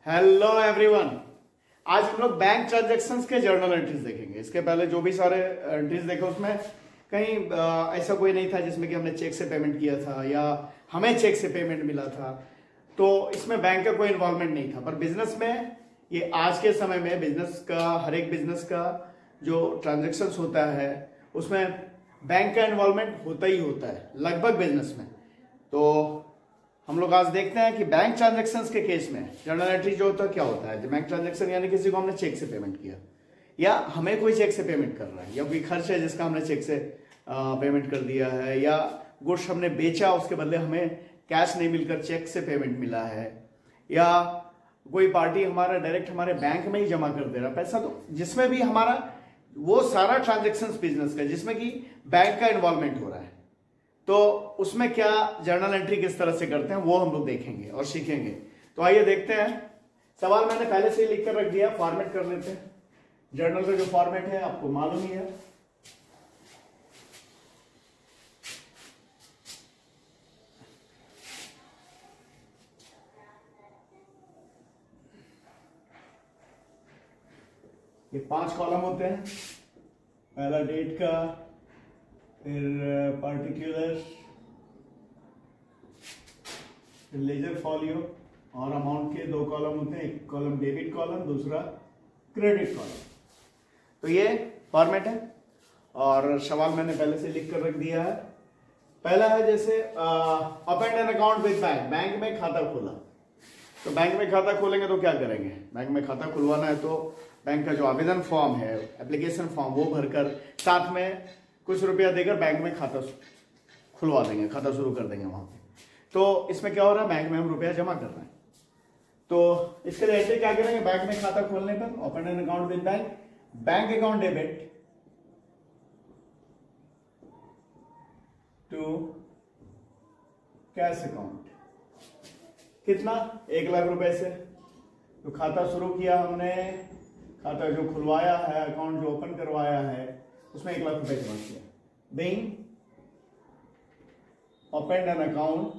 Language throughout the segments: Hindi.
Hello everyone. आज हम लोग बैंक ट्रांजैक्शंस के जर्नल एंट्रीज देखेंगे। इसके पहले जो भी सारे एंट्रीज देखे उसमें कहीं ऐसा कोई नहीं था जिसमें कि हमने चेक से पेमेंट किया था या हमें चेक से पेमेंट मिला था, तो इसमें बैंक का कोई इन्वॉल्वमेंट नहीं था। पर बिजनेस में ये आज के समय में बिजनेस का हर एक बिजनेस का जो ट्रांजेक्शन्स होता है उसमें बैंक का इन्वॉल्वमेंट होता ही होता है लगभग बिजनेस में। तो हम लोग आज देखते हैं कि बैंक ट्रांजैक्शंस के केस में जर्नल एंट्री जो होता है क्या होता है। बैंक ट्रांजैक्शन यानी किसी को हमने चेक से पेमेंट किया या हमें कोई चेक से पेमेंट कर रहा है या कोई खर्च है जिसका हमने चेक से पेमेंट कर दिया है या गुड्स हमने बेचा उसके बदले हमें कैश नहीं मिलकर चेक से पेमेंट मिला है या कोई पार्टी हमारा डायरेक्ट हमारे बैंक में ही जमा कर दे रहा पैसा। तो जिसमें भी हमारा वो सारा ट्रांजेक्शन बिजनेस का जिसमें कि बैंक का इन्वॉल्वमेंट हो रहा है, तो उसमें क्या जर्नल एंट्री किस तरह से करते हैं वो हम लोग देखेंगे और सीखेंगे। तो आइए देखते हैं। सवाल मैंने पहले से ही लिख कर रख दिया, फॉर्मेट कर लेते हैं। जर्नल का जो फॉर्मेट है आपको मालूम ही है। ये 5 कॉलम होते हैं। पहला डेट का, फिर पार्टिकुलर, फिर लेजर फॉलियो और अमाउंट के 2 कॉलम होते हैं। एक कॉलम डेबिट कॉलम, दूसरा क्रेडिट कॉलम। तो ये फॉर्मेट है और सवाल मैंने पहले से लिख कर रख दिया है। पहला है जैसे open an account with bank, bank में खाता खोला। तो बैंक में खाता खोलेंगे तो क्या करेंगे, बैंक में खाता खुलवाना है तो बैंक का जो आवेदन फॉर्म है, एप्लीकेशन फॉर्म, वो भरकर साथ में कुछ रुपया देकर बैंक में खाता खुलवा देंगे, खाता शुरू कर देंगे वहां पे। तो इसमें क्या हो रहा है, बैंक में हम रुपया जमा कर रहे हैं। तो इसके लिए ऐसे क्या करेंगे, बैंक में खाता खोलने पर open an account with bank, bank account debit to cash account. कितना, 1 लाख रुपए से। तो खाता शुरू किया हमने, खाता जो खुलवाया है, अकाउंट जो ओपन करवाया है उसमें 1 लाख रुपए जमा किया। Being open an account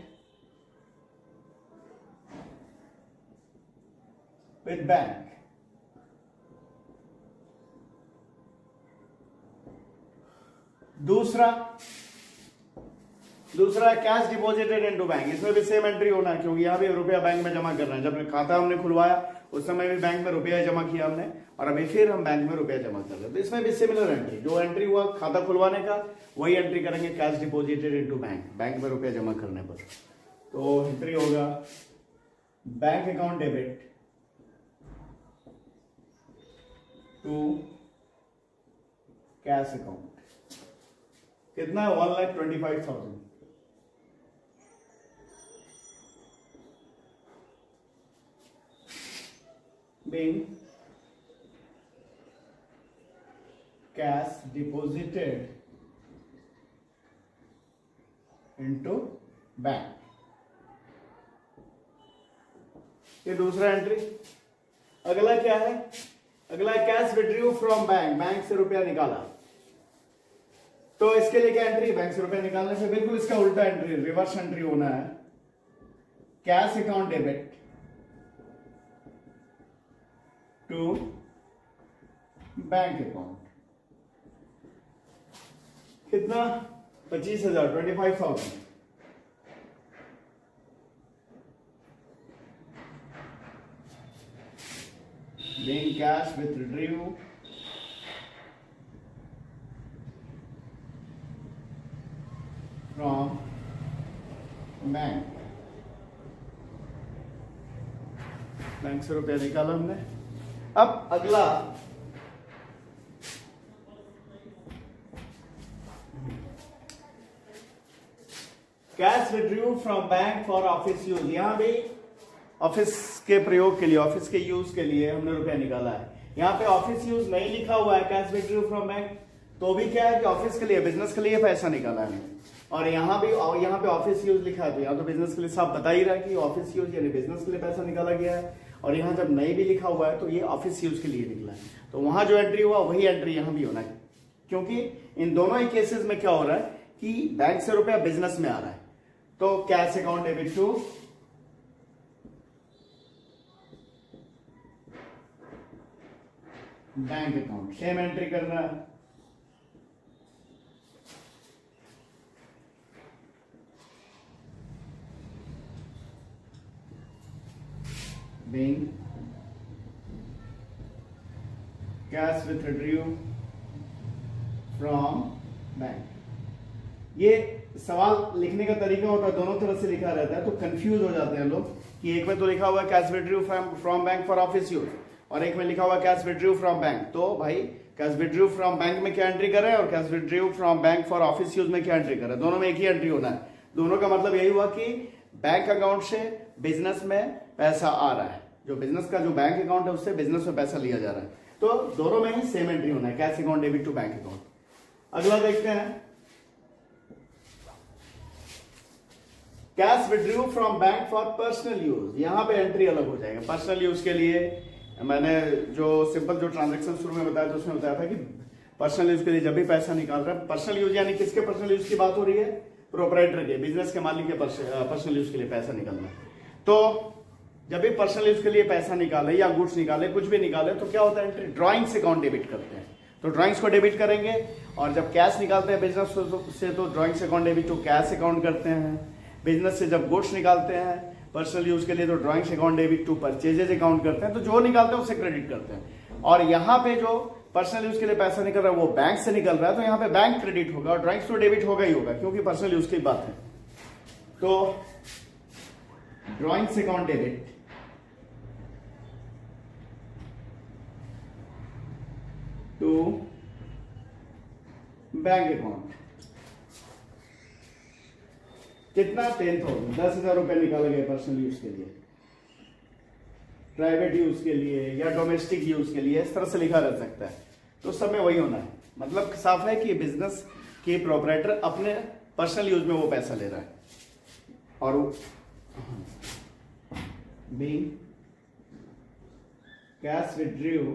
with bank. दूसरा कैश डिपॉजिटेड इनटू बैंक। इसमें भी सेम एंट्री होना है क्योंकि यहां भी रुपया बैंक में जमा कर रहे हैं। जब खाता हमने खुलवाया उस समय भी बैंक में रुपया जमा किया हमने और अभी फिर हम बैंक में रुपया जमा कर रहे हैं। तो इसमें भी सिमिलर एंट्री, जो एंट्री हुआ खाता खुलवाने का वही एंट्री करेंगे, cash deposited into bank, bank में रुपया जमा करने पर। तो एंट्री होगा bank account debit to cash account. कितना, 1,25,000। being cash deposited into bank. ये दूसरा एंट्री। अगला क्या है, अगला cash withdraw from bank, bank से रुपया निकाला। तो इसके लिए क्या एंट्री, बैंक से रुपया निकालने से बिल्कुल इसका उल्टा एंट्री, रिवर्स एंट्री होना है। Cash account debit to bank account. कितना, 25,000, 25,000। being cash withdrew from bank, bank से रुपया निकाला हमने। अब अगला cash withdraw from bank for office use. यहां भी ऑफिस के प्रयोग के लिए, ऑफिस के यूज के लिए हमने रुपया निकाला है। यहाँ पे ऑफिस यूज नहीं लिखा हुआ है कैश विड्रॉ फ्रॉम बैंक, तो भी क्या है कि ऑफिस के लिए, बिजनेस के लिए पैसा निकाला है। और यहाँ पे ऑफिस यूज लिखा है तो यहाँ तो बिजनेस के लिए साफ बता ही रहा है कि ऑफिस यूज यानी बिजनेस के लिए पैसा निकाला गया है। और यहाँ जब नहीं भी लिखा हुआ है तो ये ऑफिस यूज के लिए निकला है। तो वहां जो एंट्री हुआ वही एंट्री यहाँ भी होना है, क्योंकि इन दोनों ही केसेस में क्या हो रहा है कि बैंक से रुपया बिजनेस में आ रहा है। तो cash account debit to bank account, same entry करना है। being cash withdrew from bank. ये सवाल लिखने का तरीका होता है, दोनों तरफ से लिखा रहता है, तो कंफ्यूज हो जाते हैं लोग कि एक में तो लिखा हुआ है cash withdraw from bank for office use और एक में लिखा हुआ कैश विथड्रॉ फ्रॉम बैंक। तो भाई कैश विथड्रॉ फ्रॉम बैंक में क्या एंट्री कर रहे हैं और cash withdraw from bank for office use में क्या एंट्री कर रहे हैं, दोनों में एक ही एंट्री होना है। दोनों का मतलब यही हुआ कि बैंक अकाउंट से बिजनेस में पैसा आ रहा है, जो बिजनेस का जो बैंक अकाउंट है उससे बिजनेस में पैसा लिया जा रहा है, तो दोनों में ही सेम एंट्री होना है, cash account debit to bank account. अगला देखते हैं, cash withdraw from bank for personal use. यहां पे एंट्री अलग हो जाएगा। पर्सनल यूज के लिए मैंने जो सिंपल जो ट्रांजैक्शन शुरू में बताया था उसमें बताया था कि पर्सनल यूज के लिए जब भी पैसा निकाल रहा है, पर्सनल यूज यानी किसके पर्सनल यूज की बात हो रही है, प्रोपराइटर के, बिजनेस के मालिक के पर्सनल यूज के लिए पैसा निकालना। तो जब भी पर्सनल यूज के लिए पैसा निकाले या गुड्स निकाले, कुछ भी निकाले, तो क्या होता है, एंट्री ड्रॉइंग से अकाउंट डेबिट करते हैं, तो ड्रॉइंग्स को डेबिट करेंगे। और जब कैश निकालते हैं बिजनेस से तो ड्रॉइंग से account debit to cash account करते हैं। बिजनेस से जब गुड्स निकालते हैं पर्सनल यूज के लिए तो ड्रॉइंग से account debit to purchases account करते हैं, तो जो निकालते हैं उससे क्रेडिट करते हैं। और यहाँ पे जो पर्सनल यूज के लिए पैसा निकल रहा है वो बैंक से निकल रहा है, तो यहाँ पे बैंक क्रेडिट होगा और ड्रॉइंग्स तो डेबिट होगा ही होगा क्योंकि पर्सनल यूज की बात है। तो ड्रॉइंग से account debit to bank account, कितना 10,000, 10,000 रुपए निकाले गए पर्सनल यूज के लिए, प्राइवेट यूज के लिए या डोमेस्टिक यूज के लिए, इस तरह से लिखा रह सकता है। तो सब में वही होना है, मतलब साफ है कि बिजनेस के प्रोपराइटर अपने पर्सनल यूज में वो पैसा ले रहा है। और being cash withdraw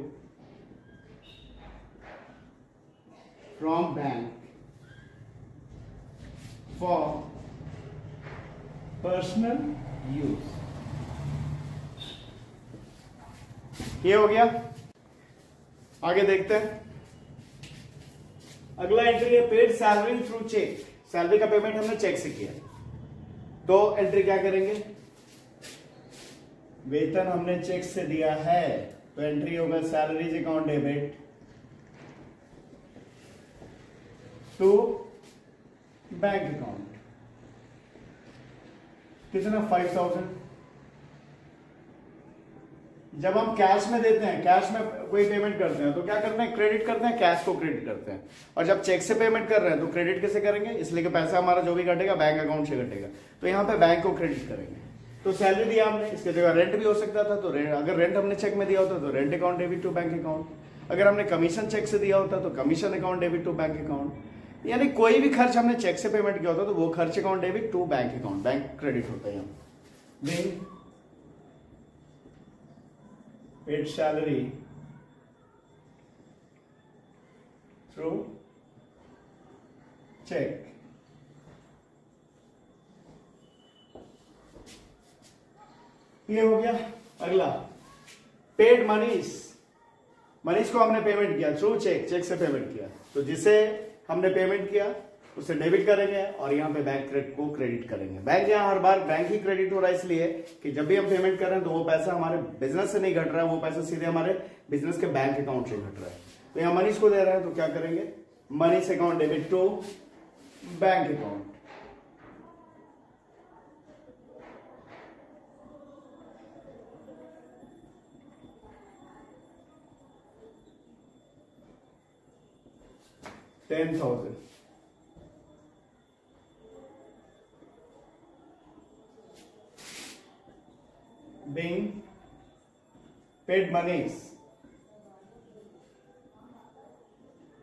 from bank for personal use, ये हो गया। आगे देखते हैं, अगला एंट्री है paid salary through cheque. Salary का पेमेंट हमने चेक से किया, तो एंट्री क्या करेंगे, वेतन हमने चेक से दिया है तो एंट्री होगा salaries account debit to bank account. कितना, 5,000। जब हम कैश में देते हैं, कैश में कोई पेमेंट करते हैं तो क्या करते हैं, क्रेडिट करते हैं, कैश को क्रेडिट करते हैं। और जब चेक से पेमेंट कर रहे हैं तो क्रेडिट कैसे करेंगे, इसलिए कि पैसा हमारा जो भी कटेगा बैंक अकाउंट से कटेगा, तो यहाँ पे बैंक को क्रेडिट करेंगे। तो सैलरी दिया हमने, इसके जगह रेंट भी हो सकता था, तो अगर रेंट हमने चेक में दिया होता तो rent account debit to bank account. अगर हमने कमीशन चेक से दिया होता तो commission account debit to bank account. यानी कोई भी खर्च हमने चेक से पेमेंट किया होता तो वो खर्च account debit to bank account, bank credit होता है। being paid salary through check, ये हो गया। अगला पेड मनीष, मनीष को हमने पेमेंट किया थ्रू चेक, चेक से पेमेंट किया, तो जिसे हमने पेमेंट किया उसे डेबिट करेंगे और यहाँ पे बैंक को क्रेडिट करेंगे। बैंक यहाँ हर बार बैंक ही क्रेडिट हो रहा है, इसलिए कि जब भी हम पेमेंट कर रहे हैं तो वो पैसा हमारे बिजनेस से नहीं घट रहा है, वो पैसा सीधे हमारे बिजनेस के बैंक अकाउंट से घट रहा है। तो यहाँ मनीष को दे रहे हैं तो क्या करेंगे, Manish account debit to bank account. $10,000 being paid monies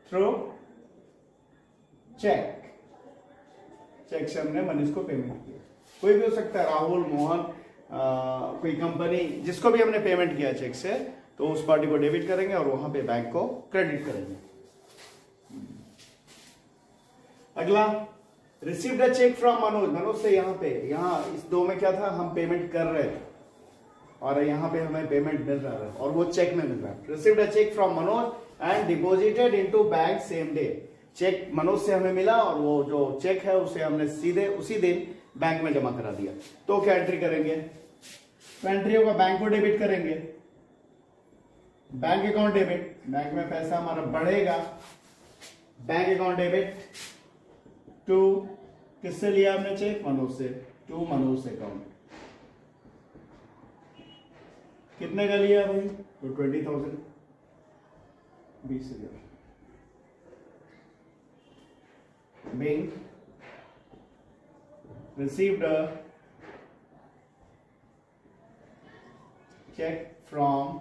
through cheque, cheque से हमने मनीष को पेमेंट किया। कोई भी हो सकता है, राहुल, मोहन, कोई कंपनी, जिसको भी हमने पेमेंट किया चेक से, तो उस पार्टी को डेबिट करेंगे और वहां पे बैंक को क्रेडिट करेंगे। अगला received a cheque from Manoj, Manoj से यहाँ पे, यहाँ इस दो में क्या था, हम पेमेंट कर रहे थे, और यहाँ पे हमें पेमेंट मिल रहा है और वो चेक में मिल रहा है। Received a cheque from Manoj and deposited into bank same day. Cheque Manoj से हमें मिला और वो जो चेक है उसे हमने सीधे उसी दिन बैंक में जमा करा दिया। तो क्या एंट्री करेंगे? तो एंट्री होगा, बैंक को डेबिट करेंगे, बैंक अकाउंट डेबिट, बैंक में पैसा हमारा बढ़ेगा, बैंक अकाउंट डेबिट टू, किससे लिया हमने चेक? मनोज से, टू मनोज अकाउंट। कितने का लिया भाई? तो 20,000, 20,000। being received a check from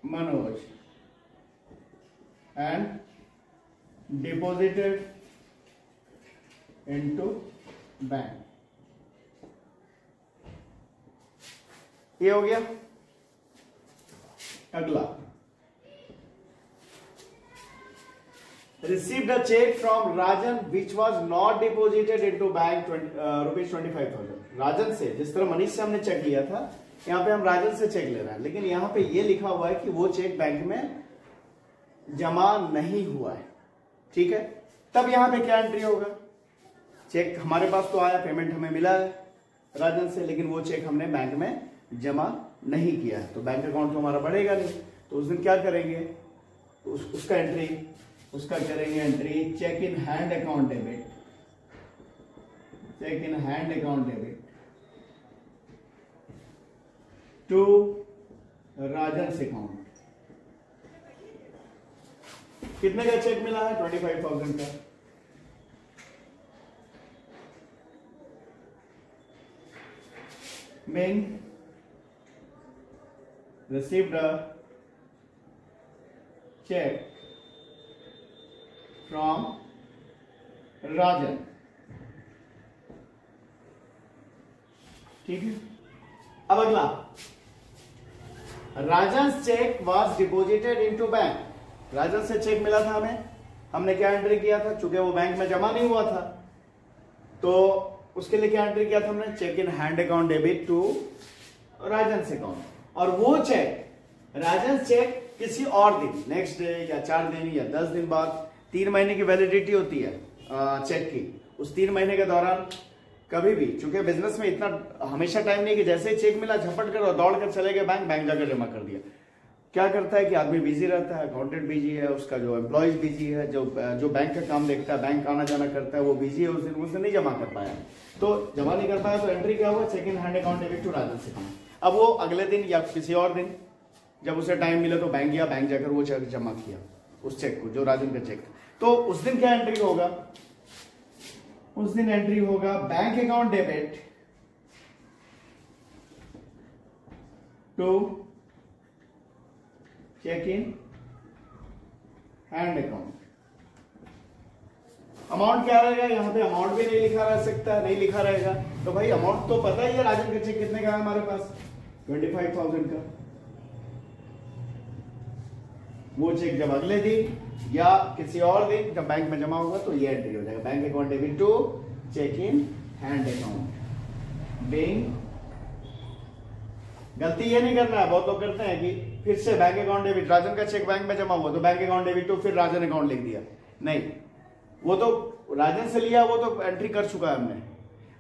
Manoj and deposited into bank. ये हो गया। अगला, received a check from Rajan which was not deposited into bank rupees 25,000। राजन से, जिस तरह मनीष से हमने चेक लिया था, यहाँ पे हम राजन से चेक ले रहे हैं, लेकिन यहाँ पे ये लिखा हुआ है कि वो चेक बैंक में जमा नहीं हुआ है। ठीक है, तब यहाँ पे क्या एंट्री होगा? चेक हमारे पास तो आया, पेमेंट हमें मिला है राजन से, लेकिन वो चेक हमने बैंक में जमा नहीं किया है, तो बैंक अकाउंट तो हमारा बढ़ेगा नहीं। तो उस दिन क्या करेंगे? उसका करेंगे entry cheque in hand account debit, cheque in hand account debit to Rajan account. कितने का चेक मिला है? 25,000 का। being received a check from Rajan। ठीक है, अब अगला, Rajan cheque was deposited into bank. Rajan से चेक मिला था हमें, हमने क्या एंट्री किया था? चूंकि वो बैंक में जमा नहीं हुआ था, तो उसके लिए क्या एंट्री किया था हमने? Cheque in hand account debit to Rajan account. और वो चेक, राजन चेक किसी और दिन, नेक्स्ट डे या 4 दिन या 10 दिन बाद, 3 महीने की वैलिडिटी होती है चेक की, उस 3 महीने के दौरान कभी भी, चूंकि बिजनेस में इतना हमेशा टाइम नहीं कि जैसे ही चेक मिला झपट कर और दौड़ कर चले गए बैंक जाकर जमा कर दिया। क्या करता है कि आदमी बिजी रहता है, अकाउंटेंट बिजी है, उसका जो एम्प्लॉयज बिजी है, जो बैंक का काम देखता है, बैंक आना जाना करता है, वो बिजी है, उस दिन नहीं जमा कर पाया। तो जमा नहीं कर पाया तो एंट्री क्या हुआ? Cheque in hand account debit to Rajan account. अब वो अगले दिन या किसी और दिन जब उसे टाइम मिले तो बैंक गया, बैंक जाकर वो चेक जमा किया, उस चेक को जो राजन का चेक था। तो उस दिन क्या एंट्री होगा? उस दिन एंट्री होगा bank account debit to cheque in hand account. Amount क्या रहेगा? यहां पे अमाउंट भी नहीं लिखा रह सकता, नहीं लिखा रहेगा, तो भाई अमाउंट तो पता ही है राजन का चेक कितने का है हमारे पास? 25,000 का। वो चेक जब अगले दिन या किसी और दिन जब बैंक में जमा होगा तो ये एंट्री हो जाएगा, bank account debit to cheque in hand account. Being, गलती ये नहीं करना है, बहुत लोग करते हैं कि फिर से बैंक अकाउंट डेबिट, राजन का चेक बैंक में जमा हुआ तो बैंक अकाउंट डेबिट टू फिर राजन अकाउंट लिख दिया। नहीं, वो तो राजन से लिया, वो तो एंट्री कर चुका है हमने।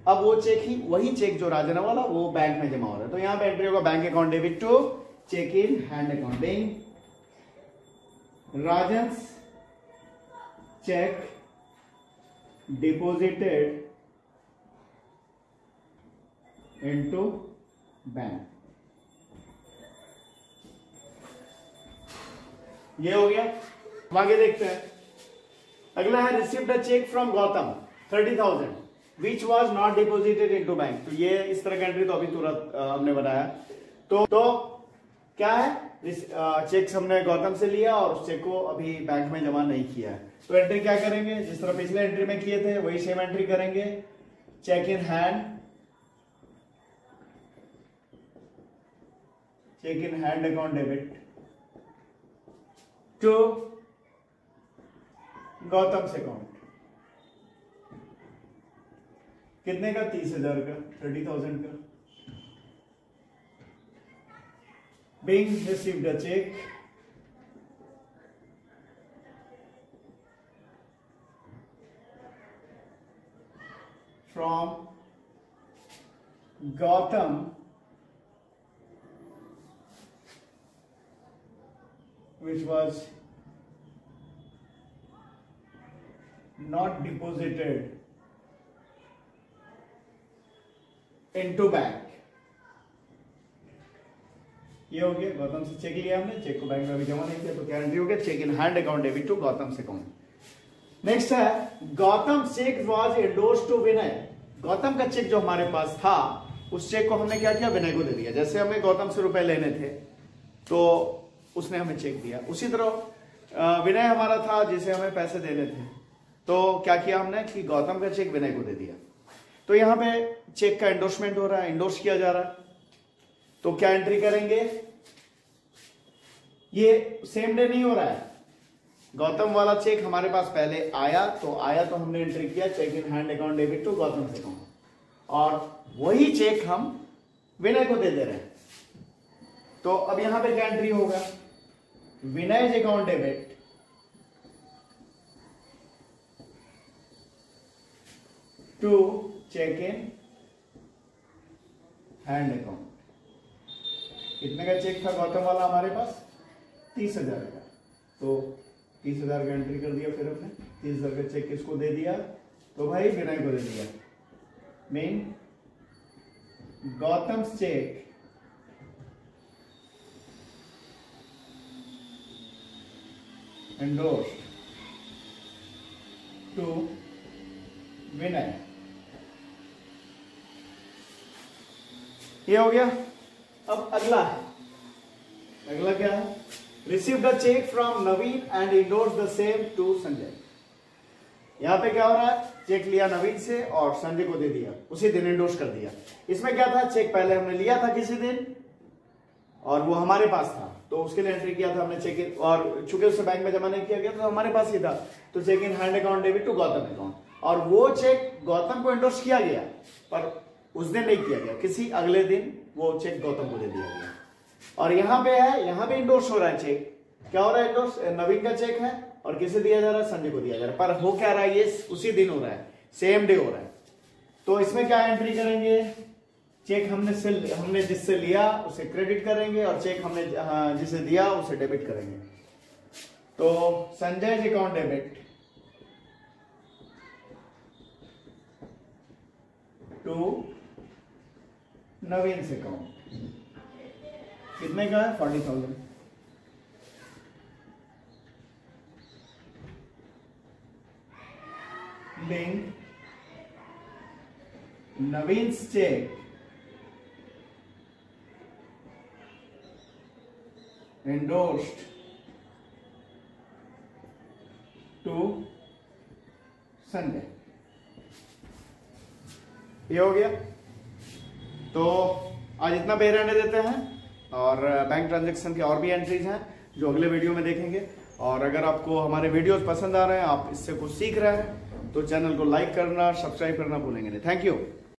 अब वो चेक ही, वही चेक जो राजन वाला, वो बैंक में जमा हो रहा है, तो यहां पे एंट्री होगा bank account debit to cheque in hand account. Being Rajan's check deposited into bank. ये हो गया। आगे देखते हैं, अगला है received a cheque from Gautam 30,000 which was not deposited into bank. तो ये इस तरह का एंट्री तो अभी तुरंत हमने बनाया। तो क्या है? चेक हमने गौतम से लिया और उस चेक को अभी बैंक में जमा नहीं किया है, तो एंट्री क्या करेंगे? जिस तरह पिछले एंट्री में किए थे वही सेम एंट्री करेंगे, cheque in hand account debit to Gautam account. कितने का? 30,000 का, 30,000 का। being received a check from Gautam which was not deposited into bank. ये हो गया, गौतम से चेक लिया हमने, चेक को बैंक में अभी जमा नहीं किया तो क्या एंट्री हो गया, cheque in hand account debit to Gautam से अकाउंट। नेक्स्ट है Gautam cheque was endorsed to Vinay. Gautam का चेक जो हमारे पास था उस चेक को हमने क्या किया, विनय को दे दिया। जैसे हमें गौतम से रुपए लेने थे तो उसने हमें चेक दिया, उसी तरह विनय हमारा था जिसे हमें पैसे देने थे, तो क्या किया हमने कि गौतम का चेक विनय को दे दिया। तो यहां पे चेक का एंडोर्समेंट हो रहा है, एंडोर्स किया जा रहा है, तो क्या एंट्री करेंगे, ये सेम डे नहीं हो रहा है। गौतम वाला चेक हमारे पास पहले आया तो हमने एंट्री किया cheque in hand account debit to Gautam से अकाउंट, और वही चेक हम विनय को दे रहे हैं। तो अब यहां पे क्या एंट्री होगा, Vinay account debit to cheque in hand account. कितने का चेक था गौतम वाला हमारे पास, 30,000 का, तो 30,000 का एंट्री कर दिया। फिर हमने 30,000 का चेक किसको दे दिया, तो भाई विनय को दे दिया। Mean Gautam cheque endorsed to Vinay. ये हो गया। अब अगला क्या है, received a cheque from Naveen and endorse the same to Sanjay. यहां पे क्या हो रहा है, चेक लिया नवीन से और संजय को दे दिया, उसी दिन इंडोर्स कर दिया। इसमें क्या था, चेक पहले हमने लिया था किसी दिन और वो हमारे पास था तो उसके लिए एंट्री किया था हमने चेक इन, और चूंकि उससे बैंक में जमा नहीं किया गया तो हमारे पास ही था, तो cheque in hand account debit to Gautam account. और वो चेक गौतम को इंडोर्स किया गया पर उस दिन नहीं किया गया, किसी अगले दिन वो चेक गौतम को दे दिया गया। और यहां पे है, यहां पे इंडोर्स हो रहा है चेक, क्या हो रहा है, इंडोर्स नवीन का चेक है और किसे दिया जा रहा है, संजय को दिया जा रहा है, पर हो क्या रहा है, ये उसी दिन हो रहा है, सेम डे हो रहा है। तो इसमें क्या एंट्री करेंगे, चेक हमने जिससे लिया उसे क्रेडिट करेंगे और चेक हमने जिसे दिया उसे डेबिट करेंगे। तो Sanjay ji account debit to Naveen से अकाउंट, कितने का है, 40,000। Link Naveen cheque endorsed to Sanjay. ये हो गया। तो आज इतना पे रहने देते हैं और बैंक ट्रांजैक्शन की और भी एंट्रीज हैं जो अगले वीडियो में देखेंगे। और अगर आपको हमारे वीडियोस पसंद आ रहे हैं, आप इससे कुछ सीख रहे हैं, तो चैनल को लाइक करना, सब्सक्राइब करना भूलेंगे नहीं। Thank you.